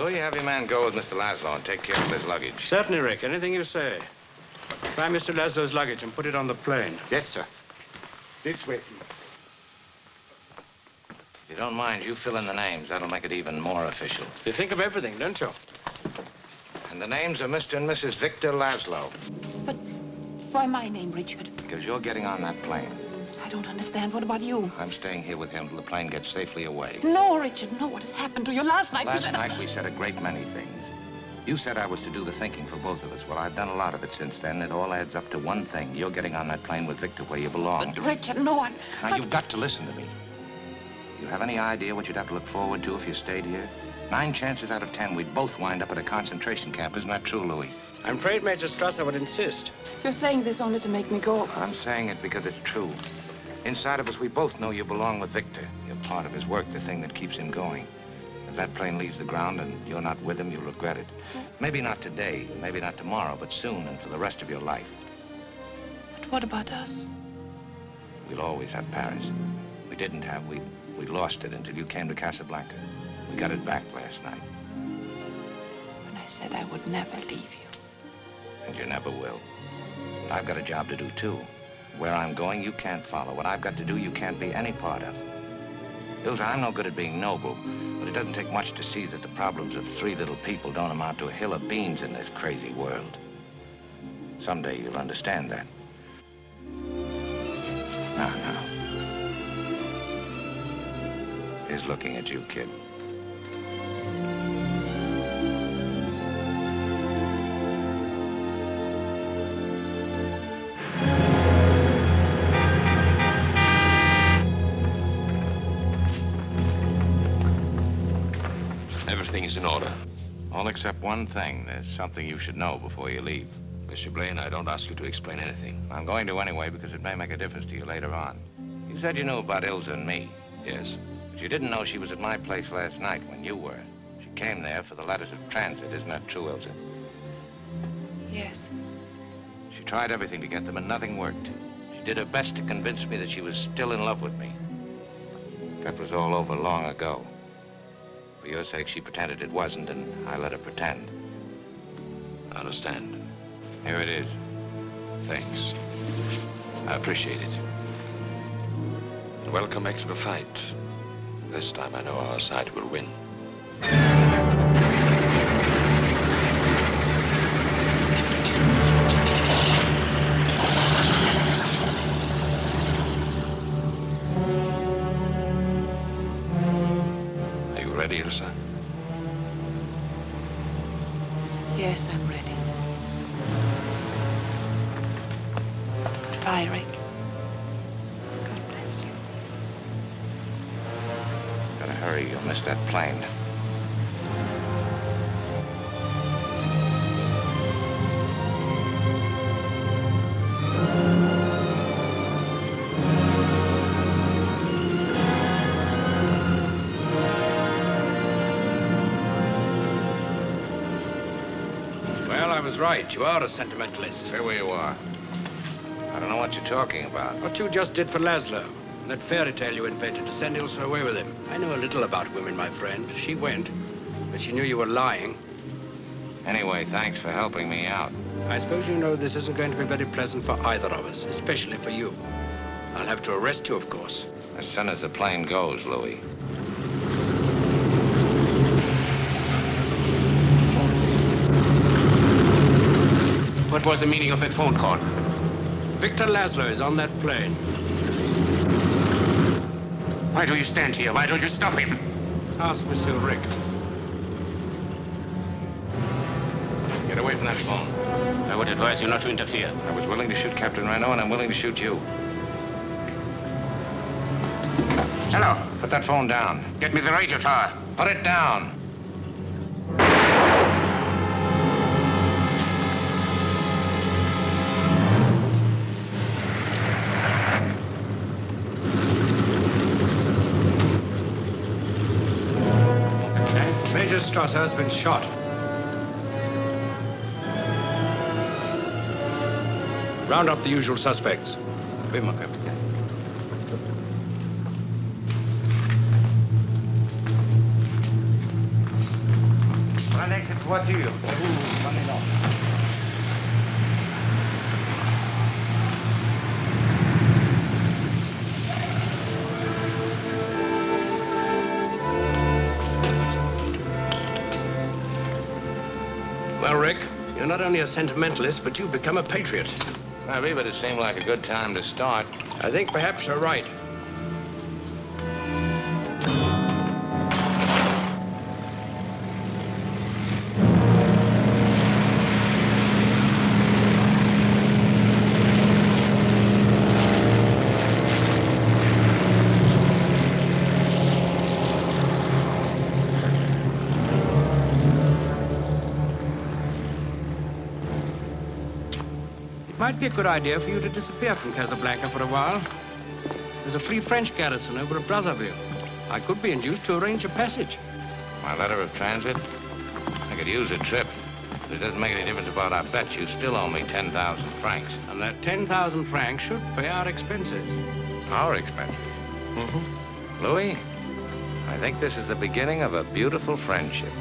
Louis, have your man go with Mr. Laszlo and take care of his luggage. Certainly, Rick. Anything you say. Find Mr. Laszlo's luggage and put it on the plane. Yes, sir. This way, please. If you don't mind, you fill in the names. That'll make it even more official. You think of everything, don't you? And the names are Mr. and Mrs. Victor Laszlo. But why my name, Richard? Because you're getting on that plane. I don't understand. What about you? I'm staying here with him till the plane gets safely away. No, Richard, no. What has happened to you last night? Last night we said a great many things. You said I was to do the thinking for both of us. Well, I've done a lot of it since then. It all adds up to one thing. You're getting on that plane with Victor where you belong. But, Richard, no, Now, you've got to listen to me. You have any idea what you'd have to look forward to if you stayed here? 9 chances out of 10, we'd both wind up at a concentration camp. Isn't that true, Louis? I'm afraid Major Strasser would insist. You're saying this only to make me go. I'm saying it because it's true. Inside of us, we both know you belong with Victor. You're part of his work, the thing that keeps him going. If that plane leaves the ground and you're not with him, you'll regret it. Maybe not today, maybe not tomorrow, but soon and for the rest of your life. But what about us? We'll always have Paris. We didn't have. We lost it until you came to Casablanca. We got it back last night. When I said I would never leave you. And you never will. But I've got a job to do, too. Where I'm going, you can't follow. What I've got to do, you can't be any part of. Ilsa, I'm no good at being noble, but it doesn't take much to see that the problems of 3 little people don't amount to a hill of beans in this crazy world. Someday you'll understand that. Now. Here's looking at you, kid. Everything is in order. All except one thing. There's something you should know before you leave. Mr. Blaine, I don't ask you to explain anything. I'm going to anyway because it may make a difference to you later on. You said you knew about Ilsa and me. Yes. But you didn't know she was at my place last night when you were. She came there for the letters of transit. Isn't that true, Ilsa? Yes. She tried everything to get them and nothing worked. She did her best to convince me that she was still in love with me. That was all over long ago. For your sake, she pretended it wasn't, and I let her pretend. I understand. Here it is. Thanks. I appreciate it. And welcome back to the fight. This time I know our side will win. Are you ready, Ilsa? Yes, I'm ready. Bye, Rick. God bless you. Gotta hurry, you'll miss that plane. Well, I was right. You are a sentimentalist. Stay where you are. I don't know what you're talking about. What you just did for Laszlo, and that fairy tale you invented to send Ilsa away with him. I know a little about women, my friend. She went, but she knew you were lying. Anyway, thanks for helping me out. I suppose you know this isn't going to be very pleasant for either of us, especially for you. I'll have to arrest you, of course. As soon as the plane goes, Louis. What was the meaning of that phone call? Victor Laszlo is on that plane. Why do you stand here? Why don't you stop him? Ask Monsieur Rick. Get away from that phone. I would advise you not to interfere. I was willing to shoot Captain Renault, and I'm willing to shoot you. Hello. Put that phone down. Get me the radio tower. Put it down. Major Strasser has been shot. Round up the usual suspects. Oui, mon capitaine. voiture. Well, Rick, you're not only a sentimentalist, but you've become a patriot. Maybe, but it seemed like a good time to start. I think perhaps you're right. It might be a good idea for you to disappear from Casablanca for a while. There's a Free French garrison over at Brazzaville. I could be induced to arrange a passage. My letter of transit? I could use a trip. But it doesn't make any difference about our bet. You still owe me 10,000 francs. And that 10,000 francs should pay our expenses. Our expenses. Louis, I think this is the beginning of a beautiful friendship.